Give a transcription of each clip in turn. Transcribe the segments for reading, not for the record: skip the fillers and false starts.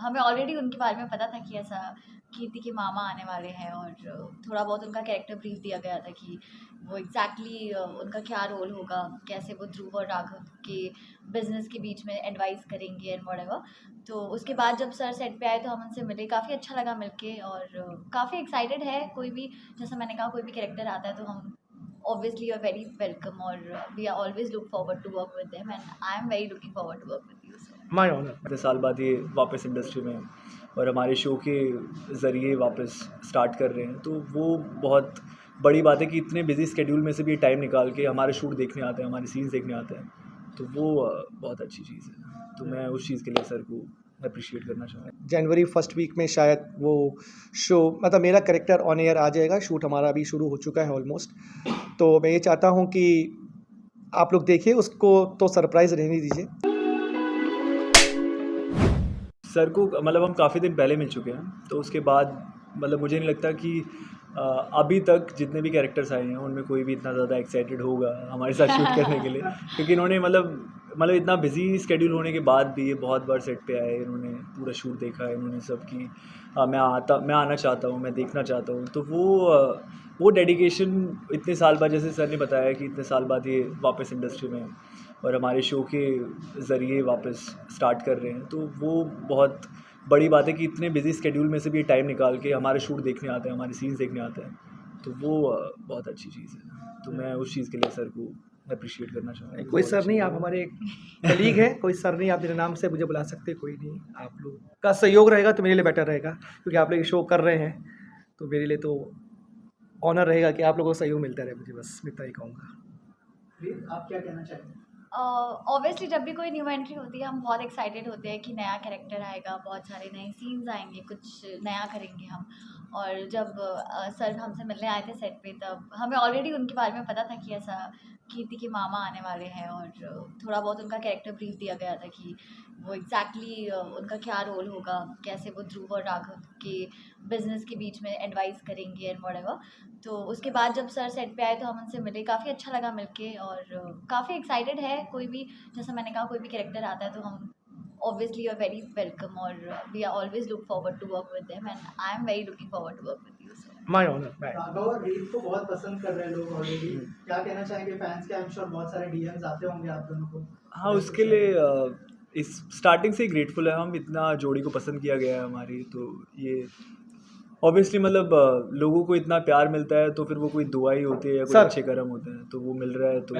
हमें ऑलरेडी उनके बारे में पता था कि ऐसा कीर्ति के मामा आने वाले हैं और थोड़ा बहुत उनका कैरेक्टर ब्रीफ दिया गया था कि वो एग्जैक्टली उनका क्या रोल होगा, कैसे वो ध्रुव और राघव के बिजनेस के बीच में एडवाइस करेंगे एंड व्हाटएवर। तो उसके बाद जब सर सेट पे आए तो हम उनसे मिले, काफ़ी अच्छा लगा मिलके और काफ़ी एक्साइटेड है। कोई भी, जैसा मैंने कहा, कोई भी कैरेक्टर आता है तो हम obviously you're very welcome और we are always look forward to work with them and I am very looking forward to work with you. So my honour. 10 साल बाद ये वापस इंडस्ट्री में और हमारे शो के ज़रिए वापस स्टार्ट कर रहे हैं, तो वो बहुत बड़ी बात है कि इतने बिजी स्केड्यूल में से भी टाइम निकाल के हमारे शूट देखने आते हैं, हमारे सीन्स देखने आते हैं, तो वो बहुत अच्छी चीज़ है। तो मैं उस चीज़ के लिए सर को अप्रिशिएट करना चाहूँगा। जनवरी फर्स्ट वीक में शायद वो शो, मतलब मेरा कैरेक्टर ऑन एयर आ जाएगा। शूट हमारा अभी शुरू हो चुका है ऑलमोस्ट। तो मैं ये चाहता हूँ कि आप लोग देखिए उसको, तो सरप्राइज़ रहने दीजिए। सर को मतलब हम काफ़ी दिन पहले मिल चुके हैं, तो उसके बाद मतलब मुझे नहीं लगता कि अभी तक जितने भी कैरेक्टर्स आए हैं उनमें कोई भी इतना ज़्यादा एक्साइटेड होगा हमारे साथ शूट करने के लिए, क्योंकि इन्होंने मतलब इतना बिजी स्केड्यूल होने के बाद भी ये बहुत बार सेट पे आए, इन्होंने पूरा शूट देखा है, इन्होंने सब की मैं आना चाहता हूँ, मैं देखना चाहता हूँ। तो वो डेडिकेशन इतने साल बाद, जैसे सर ने बताया कि इतने साल बाद ये वापस इंडस्ट्री में और हमारे शो के ज़रिए वापस स्टार्ट कर रहे हैं, तो वो बहुत बड़ी बात है कि इतने बिजी स्केड्यूल में से भी टाइम निकाल के हमारे शूट देखने आते हैं, हमारे सीन्स देखने आते हैं, तो वो बहुत अच्छी चीज़ है। तो मैं उस चीज़ के लिए सर को अप्रिशिएट करना चाहूँगा। कोई सर नहीं, आप हमारे कलीग हैं। कोई सर नहीं, आप मेरे नाम से मुझे बुला सकते, कोई नहीं। आप लोग का सहयोग रहेगा तो मेरे लिए बेटर रहेगा, क्योंकि आप लोग शो कर रहे हैं, तो मेरे लिए तो ऑनर रहेगा कि आप लोगों को सहयोग मिलता रहे मुझे। बस मैं इतना ही कहूँगा। आप क्या कहना चाहेंगे? ऑब्वियसली जब भी कोई न्यू एंट्री होती है हम बहुत एक्साइटेड होते हैं कि नया कैरेक्टर आएगा, बहुत सारे नए सीन्स आएंगे, कुछ नया करेंगे हम। और जब सर हमसे मिलने आए थे सेट पे, तब हमें ऑलरेडी उनके बारे में पता था कि ऐसा कीर्ति के मामा आने वाले हैं और थोड़ा बहुत उनका कैरेक्टर ब्रीफ दिया गया था कि वो एग्जैक्टली उनका क्या रोल होगा, कैसे वो ध्रुव और राघव के बिजनेस के बीच में एडवाइस करेंगे एंड व्हाटएवर। तो उसके बाद जब सर सेट पे आए तो हम उनसे मिले, काफ़ी अच्छा लगा मिलके और काफ़ी एक्साइटेड है। कोई भी, जैसा मैंने कहा, कोई भी कैरेक्टर आता है तो हम obviously you're very welcome और we are always look forward to work with them and I am very looking forward to work with you. So my honour. Raghav और रीत को बहुत पसंद कर रहे हैं लोग ऑलरेडी। क्या कहना चाहेंगे फैंस के? आई एम श्योर बहुत सारे डीएम्स आते होंगे आप दोनों को। हाँ, उसके लिए इस स्टार्टिंग से ही ग्रेटफुल है हम, इतना जोड़ी को पसंद किया गया है हमारी, तो ये ऑब्वियसली मतलब लोगों को इतना प्यार मिलता है तो फिर वो कोई दुआ ही होती है या कोई सर। अच्छे कर्म होते हैं, तो वो मिल रहा है, तो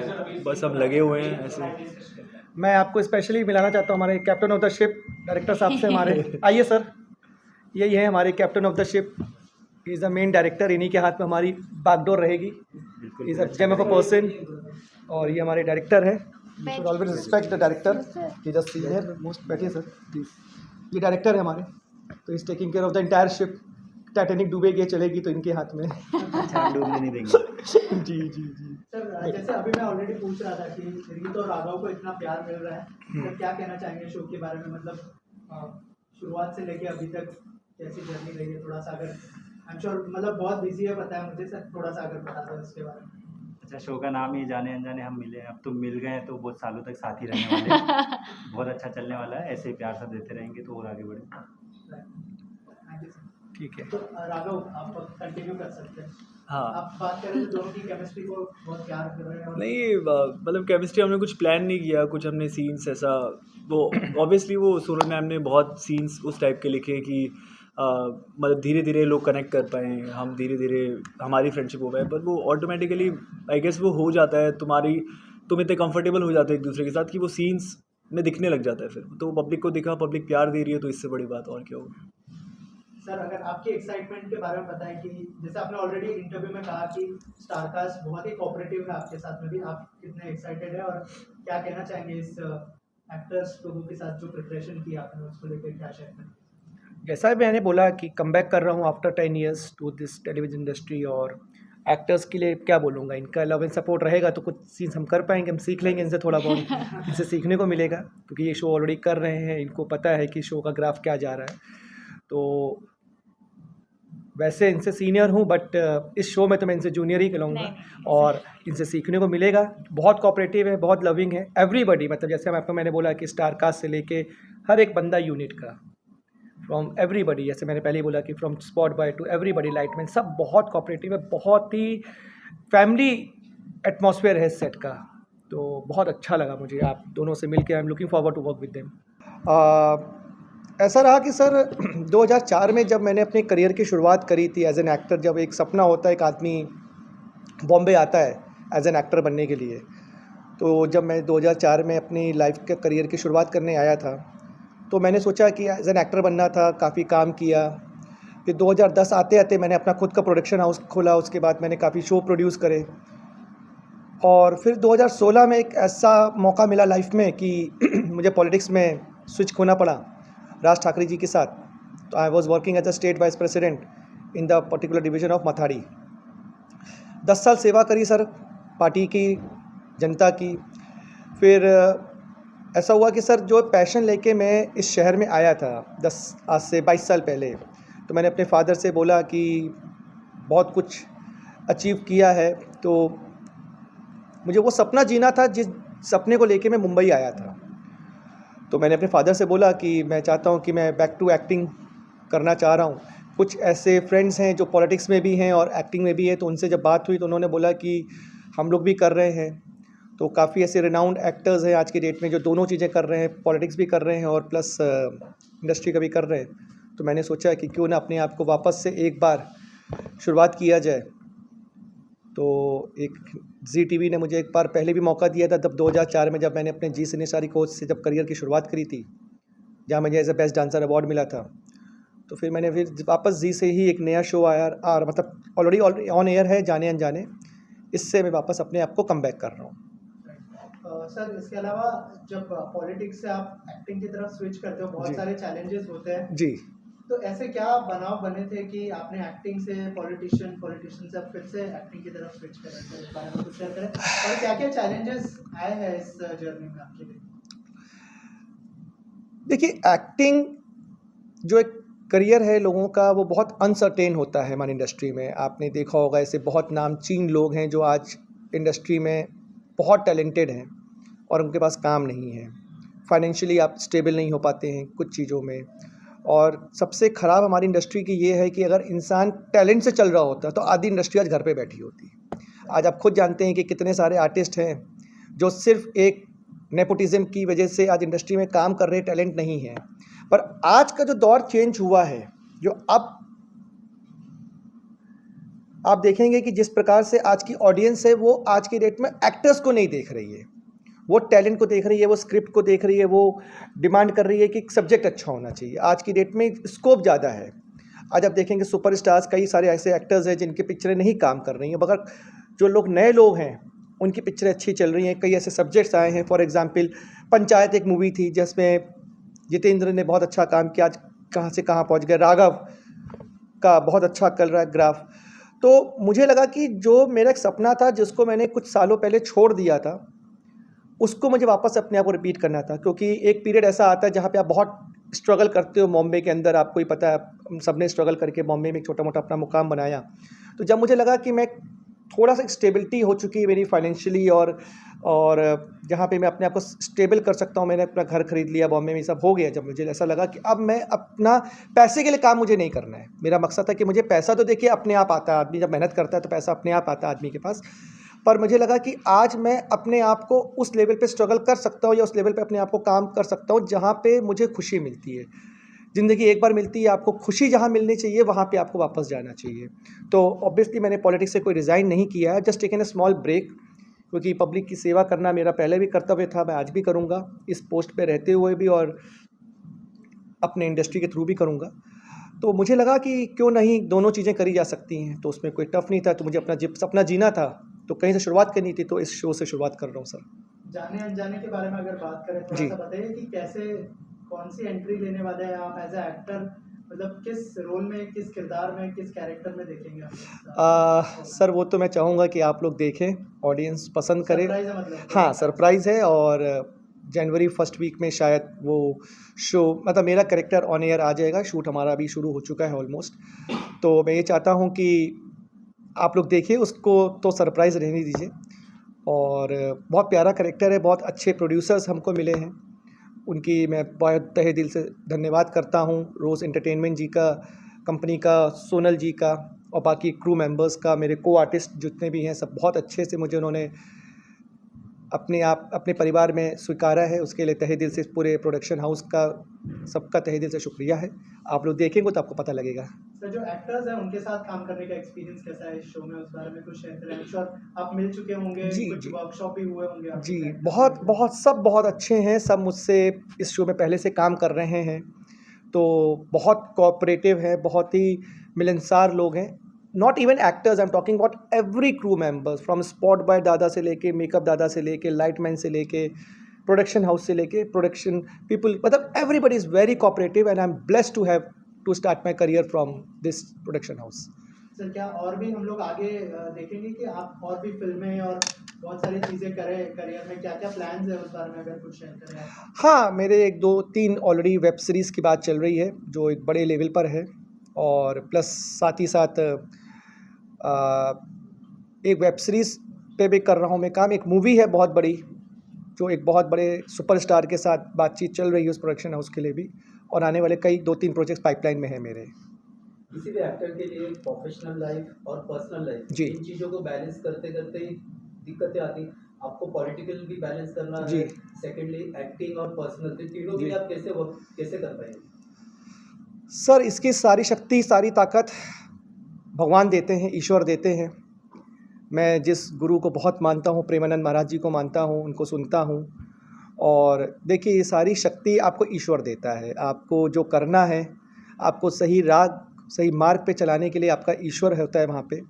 बस हम लगे हुए हैं ऐसे। मैं आपको स्पेशली मिलाना चाहता हूँ हमारे captain of the ship director साहब से। हमारे आइए सर, यही है हमारे captain of the ship. He is the main director, इन्हीं के हाथ में हमारी बागडोर रहेगी। Is a gem of a person और ये हमारे डायरेक्टर है। You should always respect the director. He is a senior most. बैठिए सर प्लीज़। ये डायरेक्टर है हमारे, तो is taking care of the entire ship. Titanic डूबेगी, चलेगी तो इनके हाथ में। डूबने नहीं देंगे। जी जी जी। सर जैसे अभी मैं ऑलरेडी पूछ रहा था कि रीत और राघव को इतना प्यार मिल रहा है, तो क्या कहना चाहेंगे शो के बारे में? मतलब शुरुआत से लेके अभी तक कैसी जर्नी रही है? थोड़ा सा अगर, आई एम श्योर मतलब बहुत बिजी है, पता है मुझे सर, थोड़ा सा अगर बता दो इसके बारे में। अच्छा, शो का नाम ही जाने अनजाने हम मिले, अब तो मिल गए हैं तो बहुत सालों तक साथ ही रहने वाले हैं। बहुत अच्छा चलने वाला है, ऐसे ही प्यार सब देते रहेंगे तो और आगे बढ़े। ठीक है। तो राघव आप कंटिन्यू कर सकते हैं। हाँ, आप बात करें तो दोनों की केमिस्ट्री को बहुत प्यार कर रहे हैं। और नहीं मतलब केमिस्ट्री हमने कुछ प्लान नहीं किया, कुछ हमने सीन्स ऐसा, वो ऑब्वियसली वो सोनल मैम ने बहुत सीन्स उस टाइप के लिखे कि मतलब धीरे धीरे लोग कनेक्ट कर पाएँ, हम धीरे धीरे हमारी फ्रेंडशिप हो पाए, पर वो ऑटोमेटिकली आई गेस वो हो जाता है, तुम इतने कंफर्टेबल हो जाते हो एक दूसरे के साथ कि वो सीन्स में दिखने लग जाता है फिर तो पब्लिक को दिखा, पब्लिक प्यार दे रही है, तो इससे बड़ी बात और क्या होगी। सर अगर आपकी एक्साइटमेंट के बारे में बताएं कि जैसे आपने ऑलरेडी इंटरव्यू में कहा कि स्टारकास्ट बहुत ही कोऑपरेटिव है आपके साथ में भी, आप कितने एक्साइटेड है और क्या कहना चाहेंगे इस एक्टर्स लोगों के साथ जो प्रिपरेशन की आपने उसको लेकर, क्या शेयर? जैसा मैंने बोला कि कम बैक कर रहा हूँ after 10 years to this television industry, और एक्टर्स के लिए क्या बोलूँगा, इनका लव एंड सपोर्ट रहेगा तो कुछ सीन्स हम कर पाएंगे, हम सीख लेंगे इनसे थोड़ा बहुत। इनसे सीखने को मिलेगा क्योंकि ये शो ऑलरेडी कर रहे हैं, इनको पता है कि शो का ग्राफ क्या जा रहा है। तो वैसे इनसे सीनियर हूँ बट इस शो में तो मैं इनसे जूनियर ही कहूँगा, और इनसे सीखने को मिलेगा। बहुत कोऑपरेटिव है, बहुत लविंग है, एवरीबॉडी। मतलब जैसे आपको मैंने बोला कि स्टार कास्ट से लेके हर एक बंदा यूनिट का फ्रॉम एवरीबडी, जैसे मैंने पहले ही बोला कि from spot boy to everybody lightman, सब बहुत कोऑपरेटिव है, बहुत ही फैमिली एटमॉस्फेयर है इस सेट का। तो बहुत अच्छा लगा मुझे आप दोनों से मिलकर। I am looking forward to work with them. ऐसा रहा कि सर 2004 में जब मैंने अपने करियर की शुरुआत करी थी एज एन एक्टर, जब एक सपना होता है एक आदमी बॉम्बे आता है एज एन एक्टर बनने के लिए, तो जब मैं 2004 में अपनी लाइफ के करियर की शुरुआत करने आया था तो मैंने सोचा कि एज एन एक्टर बनना था, काफ़ी काम किया। फिर 2010 आते आते मैंने अपना खुद का प्रोडक्शन हाउस खोला, उसके बाद मैंने काफ़ी शो प्रोड्यूस करे, और फिर 2016 में एक ऐसा मौका मिला लाइफ में कि मुझे पॉलिटिक्स में स्विच होना पड़ा राज ठाकरे जी के साथ। तो I was working as a state vice president in the particular division of Mathadi. 10 साल सेवा करी सर पार्टी की, जनता की। फिर ऐसा हुआ कि सर जो पैशन लेके मैं इस शहर में आया था आज से 22 साल पहले, तो मैंने अपने फादर से बोला कि बहुत कुछ अचीव किया है, तो मुझे वो सपना जीना था जिस सपने को लेके मैं मुंबई आया था। तो मैंने अपने फादर से बोला कि मैं चाहता हूँ कि मैं बैक टू एक्टिंग करना चाह रहा हूँ। कुछ ऐसे फ्रेंड्स हैं जो पॉलिटिक्स में भी हैं और एक्टिंग में भी हैं, तो उनसे जब बात हुई तो उन्होंने बोला कि हम लोग भी कर रहे हैं। तो काफ़ी ऐसे रिनाउंड एक्टर्स हैं आज की डेट में जो दोनों चीज़ें कर रहे हैं, पॉलिटिक्स भी कर रहे हैं और प्लस इंडस्ट्री का भी कर रहे हैं। तो मैंने सोचा कि क्यों ना अपने आप को वापस से एक बार शुरुआत किया जाए। तो एक जी टीवी ने मुझे एक बार पहले भी मौका दिया था, तब 2004 में जब मैंने अपने जी सिने सारी कोच से जब करियर की शुरुआत करी थी, जहाँ मुझे as a best dancer award मिला था। तो फिर मैंने फिर वापस जी से ही एक नया शो आया, और मतलब ऑलरेडी ऑन एयर है, जाने अनजाने, इससे मैं वापस अपने आप को कम बैक कर रहा हूँ। सर इसके अलावा जब पॉलिटिक्स से आप एक्टिंग की तरफ स्विच करते हो, बहुत जी। सारे चैलेंजेस होते हैं, जी, तो ऐसे क्या बनाव बने थे कि आपने एक्टिंग से पॉलिटिशियन से फिर से एक्टिंग की तरफ स्विच करा? सर इस बारे में कुछ शेयर करें, और क्या क्या चैलेंजेस आए हैं इस जर्नी में आपके लिए? देखिए एक्टिंग जो एक करियर है लोगों का, वो बहुत अनसर्टेन होता है हमारी इंडस्ट्री में। आपने देखा होगा ऐसे बहुत नामचीन लोग हैं जो आज इंडस्ट्री में बहुत टैलेंटेड हैं और उनके पास काम नहीं है, फाइनेंशियली आप स्टेबल नहीं हो पाते हैं कुछ चीज़ों में। और सबसे ख़राब हमारी इंडस्ट्री की ये है कि अगर इंसान टैलेंट से चल रहा होता तो आधी इंडस्ट्री आज घर पे बैठी होती। आज आप खुद जानते हैं कि कितने सारे आर्टिस्ट हैं जो सिर्फ एक नेपोटिज्म की वजह से आज इंडस्ट्री में काम कर रहे, टैलेंट नहीं है। पर आज का जो दौर चेंज हुआ है, जो अब आप देखेंगे कि जिस प्रकार से आज की ऑडियंस है वो आज की डेट में एक्टर्स को नहीं देख रही है, वो टैलेंट को देख रही है, वो स्क्रिप्ट को देख रही है, वो डिमांड कर रही है कि सब्जेक्ट अच्छा होना चाहिए। आज की डेट में स्कोप ज़्यादा है। आज आप देखेंगे सुपरस्टार्स, कई सारे ऐसे एक्टर्स हैं जिनकी पिक्चरें नहीं काम कर रही हैं, मगर जो लोग नए लोग हैं उनकी पिक्चरें अच्छी चल रही हैं। कई ऐसे सब्जेक्ट्स आए हैं, फॉर एग्जांपल पंचायत एक मूवी थी जिसमें जितेंद्र ने बहुत अच्छा काम किया, आज कहाँ से कहाँ पहुँच गए। राघव का बहुत अच्छा कर रहा है ग्राफ। तो मुझे लगा कि जो मेरा एक सपना था जिसको मैंने कुछ सालों पहले छोड़ दिया था, उसको मुझे वापस अपने आप को रिपीट करना था। क्योंकि एक पीरियड ऐसा आता है जहाँ पे आप बहुत स्ट्रगल करते हो बॉम्बे के अंदर, आपको ही पता है, हम सब ने स्ट्रगल करके बॉम्बे में एक छोटा मोटा अपना मुकाम बनाया। तो जब मुझे लगा कि मैं थोड़ा सा स्टेबिलिटी हो चुकी है मेरी फाइनेंशियली, और जहाँ पे मैं अपने आप को स्टेबल कर सकता हूँ, मैंने अपना घर खरीद लिया बॉम्बे में, सब हो गया। जब मुझे ऐसा लगा कि अब मैं अपना पैसे के लिए काम मुझे नहीं करना है। मेरा मकसद था कि मुझे पैसा तो देखिए अपने आप आता है, आदमी जब मेहनत करता है तो पैसा अपने आप आता है आदमी के पास। पर मुझे लगा कि आज मैं अपने आप को उस लेवल पे स्ट्रगल कर सकता हूँ, या उस लेवल पे अपने आप को काम कर सकता हूँ जहाँ पे मुझे खुशी मिलती है। ज़िंदगी एक बार मिलती है, आपको खुशी जहाँ मिलनी चाहिए वहाँ पे आपको वापस जाना चाहिए। तो ऑब्वियसली मैंने पॉलिटिक्स से कोई रिज़ाइन नहीं किया है, just taken a small break, क्योंकि पब्लिक की सेवा करना मेरा पहले भी कर्तव्य था, मैं आज भी करूँगा, इस पोस्ट पे रहते हुए भी और अपने इंडस्ट्री के थ्रू भी करूँगा। तो मुझे लगा कि क्यों नहीं दोनों चीज़ें करी जा सकती हैं, तो उसमें कोई टफ नहीं था। तो मुझे अपना सपना जीना था तो कहीं से शुरुआत करनी थी, तो इस शो से शुरुआत कर रहा हूँ सर। जाने अनजाने के बारे में अगर बात करें, थोड़ा जी। सा बताइए कि कैसे, कौन सी एंट्री लेने वाले हैं आप एज ए एक्टर, मतलब किस रोल में, किस किरदार में, किस कैरेक्टर में देखेंगे आप? सर वो तो मैं चाहूँगा कि आप लोग देखें, ऑडियंस पसंद करे। सरप्राइज है मतलब? हाँ, सरप्राइज़ है, और जनवरी फर्स्ट वीक में शायद वो शो, मतलब मेरा कैरेक्टर ऑन एयर आ जाएगा। शूट हमारा अभी शुरू हो चुका है ऑलमोस्ट। तो मैं ये चाहता हूँ कि आप लोग देखिए उसको, तो सरप्राइज़ रहने दीजिए। और बहुत प्यारा कैरेक्टर है, बहुत अच्छे प्रोड्यूसर्स हमको मिले हैं, उनकी मैं बहुत तहे दिल से धन्यवाद करता हूँ। रोज़ एंटरटेनमेंट जी का, कंपनी का, सोनल जी का और बाकी क्रू मेंबर्स का, मेरे को आर्टिस्ट जितने भी हैं सब बहुत अच्छे से मुझे उन्होंने अपने परिवार में स्वीकारा है। उसके लिए तहे दिल से पूरे प्रोडक्शन हाउस का सबका तहे दिल से शुक्रिया है। आप लोग देखेंगे तो आपको पता लगेगा। सर जो एक्टर्स हैं उनके साथ काम करने का एक्सपीरियंस कैसा है इस शो में, उस बारे में कुछ शेयर करें। आई एम श्योर आप मिल चुके होंगे, जी, कुछ जी। वर्कशॉप भी हुए होंगे आपके जी, characters बहुत के। बहुत सब बहुत अच्छे हैं। सब मुझसे इस शो में पहले से काम कर रहे हैं, तो बहुत कोऑपरेटिव हैं, बहुत ही मिलनसार लोग हैं। Not even actors, I am talking about every crew members, from spot boy दादा से लेके मेकअप दादा से लेके लाइटमैन से लेके प्रोडक्शन हाउस से लेके प्रोडक्शन पीपल, मतलब everybody is very cooperative and I am blessed to have to start my career from this production house. Sir क्या और भी हम लोग आगे देखेंगे कि आप और भी फिल्में और बहुत सारी चीज़ें करें करियर में, क्या क्या प्लान्स है उस बारे में अगर कुछ शेयर करें आप? हाँ, मेरे 1 2 3 ऑलरेडी वेब सीरीज़ की बात चल रही है जो एक बड़े लेवल पर है, और प्लस साथ ही साथ एक वेब सीरीज़ पे भी कर रहा हूँ मैं काम। एक मूवी है बहुत बड़ी जो एक बहुत बड़े सुपरस्टार के साथ बातचीत चल रही है उस प्रोडक्शन हाउस के लिए भी, और आने वाले कई 2 3 प्रोजेक्ट्स पाइपलाइन में है मेरे। किसी भी एक्टर के लिए प्रोफेशनल लाइफ और पर्सनल लाइफ, जी। इन चीज़ों को बैलेंस करते करते ही दिक्कतें आती। आपको पॉलिटिकल भी बैलेंस करना जी। है, सेकेंडली एक्टिंग और पर्सनल, तो तीनों के जी। लिए आप कैसे कर पाएंगे? सर, इसकी सारी शक्ति, सारी ताकत भगवान देते हैं, ईश्वर देते हैं। मैं जिस गुरु को बहुत मानता हूँ, प्रेमानंद महाराज जी को मानता हूँ, उनको सुनता हूँ। और देखिए, ये सारी शक्ति आपको ईश्वर देता है। आपको जो करना है, आपको सही राह, सही मार्ग पे चलाने के लिए आपका ईश्वर होता है वहाँ पे।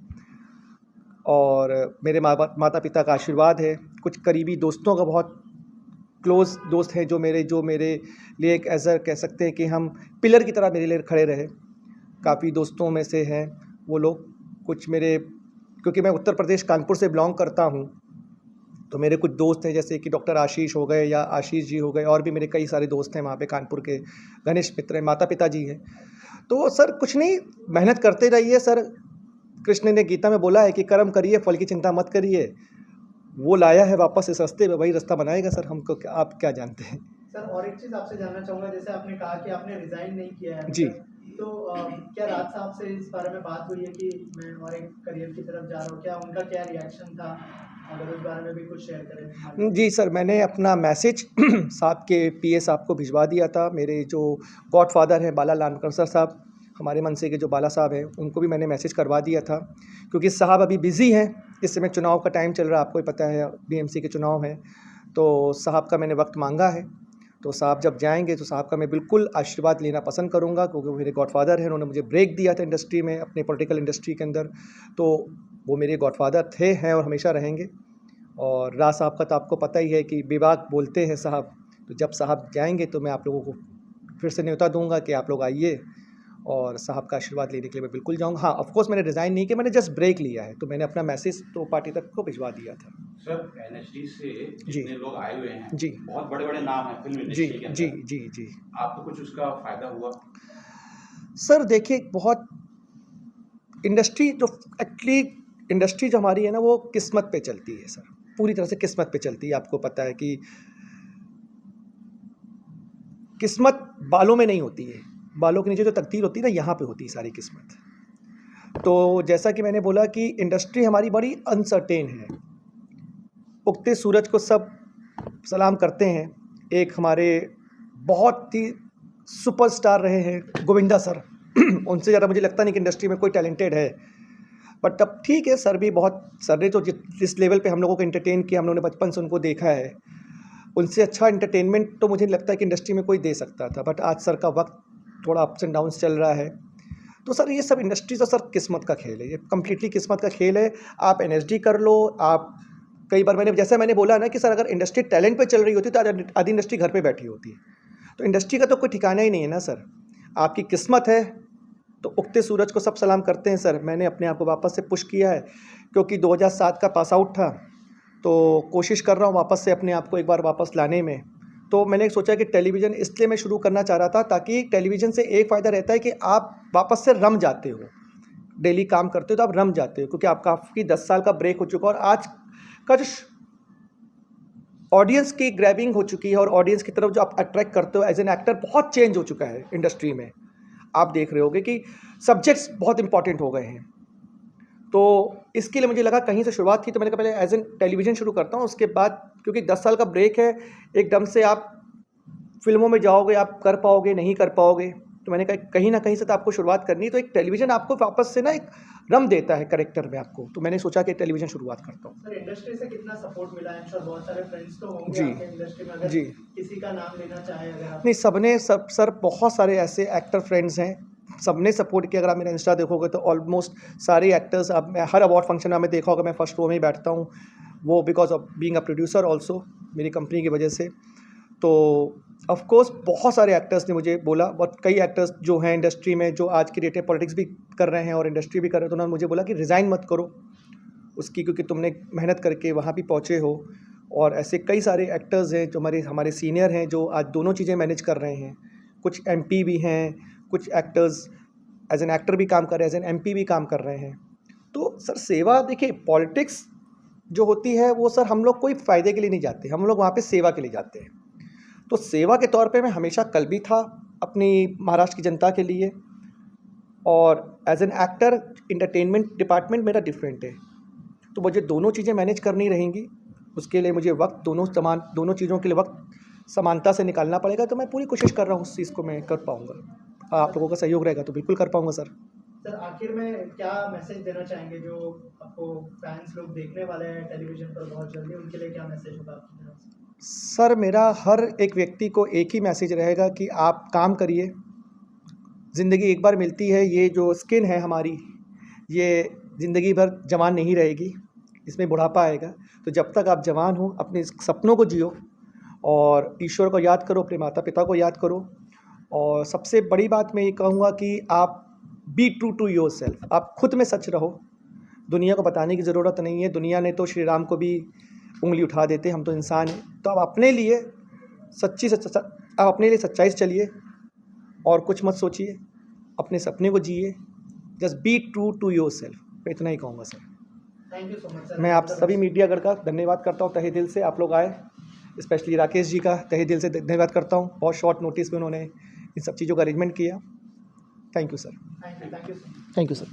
और मेरे माता पिता का आशीर्वाद है, कुछ करीबी दोस्तों का, बहुत क्लोज़ दोस्त हैं जो मेरे लिए एक ऐसा कह सकते हैं कि हम पिलर की तरह मेरे लिए खड़े रहे। काफ़ी दोस्तों में से हैं वो लोग, कुछ मेरे, क्योंकि मैं उत्तर प्रदेश कानपुर से बिलोंग करता हूँ, तो मेरे कुछ दोस्त हैं जैसे कि डॉक्टर आशीष हो गए या आशीष जी हो गए, और भी मेरे कई सारे दोस्त हैं वहाँ पे कानपुर के, गणेश मित्र हैं, माता पिता जी हैं। तो सर कुछ नहीं, मेहनत करते रहिए सर। कृष्ण ने गीता में बोला है कि कर्म करिए, फल की चिंता मत करिए। वो लाया है वापस इस रास्ते पे, वही रास्ता बनाएगा सर। हमको आप क्या जानते हैं। सर और एक चीज़ आपसे जानना चाहूँगा, जैसे आपने कहा कि आपने रिज़ाइन नहीं किया है अभी जी। तक, तो क्या राज साहब से इस बारे में बात हुई है कि मैं और एक करियर की तरफ जा रहा हूँ? क्या उनका क्या रिएक्शन था? अगर उस बारे में भी कुछ शेयर करें। जी सर, मैंने अपना मैसेज साहब के पीए साहब को भिजवा दिया था। मेरे जो गॉडफादर हैं बाला लानकर साहब, हमारे मनसे के जो बाला साहब हैं, उनको भी मैंने मैसेज करवा दिया था, क्योंकि साहब अभी बिज़ी हैं। इस समय चुनाव का टाइम चल रहा है, आपको ही पता है, बीएमसी के चुनाव हैं, तो साहब का मैंने वक्त मांगा है। तो साहब जब जाएंगे तो साहब का मैं बिल्कुल आशीर्वाद लेना पसंद करूंगा, क्योंकि मेरे गॉडफादर हैं। उन्होंने मुझे ब्रेक दिया था इंडस्ट्री में, अपने पॉलिटिकल इंडस्ट्री के अंदर, तो वो मेरे गॉडफादर थे, हैं और हमेशा रहेंगे। और राज साहब का तो आपको पता ही है कि विभाग बोलते हैं साहब, तो जब साहब जाएंगे तो मैं आप लोगों को फिर से न्योता दूंगा कि आप लोग आइए, और साहब का आशीर्वाद लेने के लिए मैं बिल्कुल जाऊंगा। हाँ, ऑफ कोर्स मैंने रिज़ाइन नहीं किया, मैंने जस्ट ब्रेक लिया है, तो मैंने अपना मैसेज तो पार्टी तक को भिजवा दिया था। सर एनएसडी से जी। जितने लोग आए हुए हैं, जी। बहुत बड़े बड़े नाम हैं फिल्म जी इंडस्ट्री के अंदर, जी जी जी आपको कुछ उसका फायदा हुआ? सर देखिए, बहुत इंडस्ट्री जो एक्चुअली इंडस्ट्री जो हमारी है ना, वो किस्मत पे चलती है सर, पूरी तरह से किस्मत पे चलती है। आपको पता है कि किस्मत बालों में नहीं होती है, बालों के नीचे जो तकदीर होती है ना, यहाँ पे होती है सारी किस्मत। तो जैसा कि मैंने बोला कि इंडस्ट्री हमारी बड़ी अनसर्टेन है। उगते सूरज को सब सलाम करते हैं। एक हमारे बहुत ही सुपरस्टार रहे हैं गोविंदा सर, उनसे ज़्यादा मुझे लगता नहीं कि इंडस्ट्री में कोई टैलेंटेड है। बट अब ठीक है, सर भी बहुत, सर ने तो जिस लेवल पे हम लोगों को एंटरटेन किया, हम लोगों ने बचपन से उनको देखा है, उनसे अच्छा एंटरटेनमेंट तो मुझे लगता है कि इंडस्ट्री में कोई दे सकता था। बट आज सर का वक्त थोड़ा अप्स एंड डाउन्स चल रहा है, तो सर ये सब इंडस्ट्री तो सर किस्मत का खेल है, ये कम्प्लीटली किस्मत का खेल है। आप एनएसडी कर लो, आप कई बार मैंने बोला ना कि सर अगर इंडस्ट्री टैलेंट पे चल रही होती तो आधी इंडस्ट्री घर पे बैठी होती। तो इंडस्ट्री का तो कोई ठिकाना ही नहीं है ना सर, आपकी किस्मत है तो उगते सूरज को सब सलाम करते हैं सर। मैंने अपने आप को वापस से पुश किया है, क्योंकि 2007 का पास आउट था, तो कोशिश कर रहा हूँ वापस से अपने आप को एक बार वापस लाने में। तो मैंने सोचा कि टेलीविज़न इसलिए मैं शुरू करना चाह रहा था, ताकि टेलीविज़न से एक फ़ायदा रहता है कि आप वापस से रम जाते हो, डेली काम करते हो तो आप रम जाते हो, क्योंकि आपका काफ़ी 10 साल का ब्रेक हो चुका है। और आज का जो ऑडियंस की ग्रैबिंग हो चुकी है और ऑडियंस की तरफ जो आप अट्रैक्ट करते हो एज एन एक्टर बहुत चेंज हो चुका है इंडस्ट्री में। आप देख रहे होगे कि सब्जेक्ट्स बहुत इंपॉर्टेंट हो गए हैं। तो इसके लिए मुझे लगा कहीं से शुरुआत की, तो मैंने कहा पहले एज एन टेलीविज़न शुरू करता हूँ, उसके बाद क्योंकि 10 साल का ब्रेक है, एकदम से आप फिल्मों में जाओगे, आप कर पाओगे नहीं कर पाओगे, तो मैंने कहा कहीं ना कहीं से तो आपको शुरुआत करनी है। तो एक टेलीविज़न आपको वापस से ना एक रम देता है कैरेक्टर में आपको, तो मैंने सोचा कि टेलीविज़न शुरुआत करता हूँ। सर इंडस्ट्री से कितना सपोर्ट मिला है? सर बहुत सारे फ्रेंड्स तो होंगे जी, आपके इंडस्ट्री में, अगर जी। किसी का नाम लेना चाहे अगर आप। नहीं, सबने सर बहुत सारे ऐसे एक्टर फ्रेंड्स हैं, सबने सपोर्ट किया। अगर आप मेरा इंस्टा देखोगे तो ऑलमोस्ट सारे एक्टर्स, अब मैं हर अवार्ड फंक्शन में आपने देखा होगा मैं फर्स्ट रो में ही बैठता हूँ, वो because of being a producer also, मेरी कंपनी की वजह से। तो ऑफ कोर्स बहुत सारे एक्टर्स ने मुझे बोला, बहुत कई एक्टर्स जो हैं इंडस्ट्री में, जो आज की डेट में पॉलिटिक्स भी कर रहे हैं और इंडस्ट्री भी कर रहे हैं, तो उन्होंने मुझे बोला कि रिज़ाइन मत करो उसकी, क्योंकि तुमने मेहनत करके वहाँ भी पहुँचे हो। और ऐसे कई सारे एक्टर्स हैं जो हमारे सीनियर हैं, जो आज दोनों चीज़ें मैनेज कर रहे हैं। कुछ MP भी हैं, कुछ एक्टर्स एज एन एक्टर भी काम कर रहे हैं, एज एन MP भी काम कर रहे हैं। तो सर सेवा, देखिए पॉलिटिक्स जो होती है वो सर हम लोग कोई फ़ायदे के लिए नहीं जाते, हम लोग वहाँ पे सेवा के लिए जाते हैं। तो सेवा के तौर पे मैं हमेशा कल भी था अपनी महाराष्ट्र की जनता के लिए, और as an actor entertainment department मेरा डिफरेंट है, तो मुझे दोनों चीज़ें मैनेज करनी रहेंगी। उसके लिए मुझे वक्त दोनों चीज़ों के लिए वक्त समानता से निकालना पड़ेगा। तो मैं पूरी कोशिश कर रहा हूँ उस चीज़ को मैं कर पाऊँगा। आप लोगों का सहयोग रहेगा तो बिल्कुल कर पाऊँगा सर। सर आखिर में क्या मैसेज देना चाहेंगे जो आपको फैंस लोग देखने वाले हैं टेलीविजन पर बहुत जल्दी, उनके लिए क्या मैसेज होगा आपकी तरफ से? सर मेरा हर एक व्यक्ति को एक ही मैसेज रहेगा कि आप काम करिए, ज़िंदगी एक बार मिलती है, ये जो स्किन है हमारी, ये ज़िंदगी भर जवान नहीं रहेगी, इसमें बुढ़ापा आएगा। तो जब तक आप जवान हो अपने सपनों को जियो, और ईश्वर को याद करो, अपने माता पिता को याद करो, और सबसे बड़ी बात मैं ये कहूँगा कि आप be true to your yourself खुद में सच रहो। दुनिया को बताने की ज़रूरत नहीं है, दुनिया ने तो श्री राम को भी उंगली उठा देते, हम तो इंसान हैं। तो आप अपने लिए आप अपने लिए सच्चाई से चलिए और कुछ मत सोचिए, अपने सपने को जिए, just be true to your yourself इतना ही कहूँगा sir. Thank you so much sir. मैं आप सभी मीडियागढ़ का धन्यवाद करता हूँ तहे दिल से, आप लोग आए, स्पेशली राकेश जी का तहे दिल से धन्यवाद करता हूँ। बहुत शॉर्ट नोटिस में उन्होंने इन सब चीज़ों का अरेंजमेंट किया। Thank you sir. Thank you sir. Thank you sir.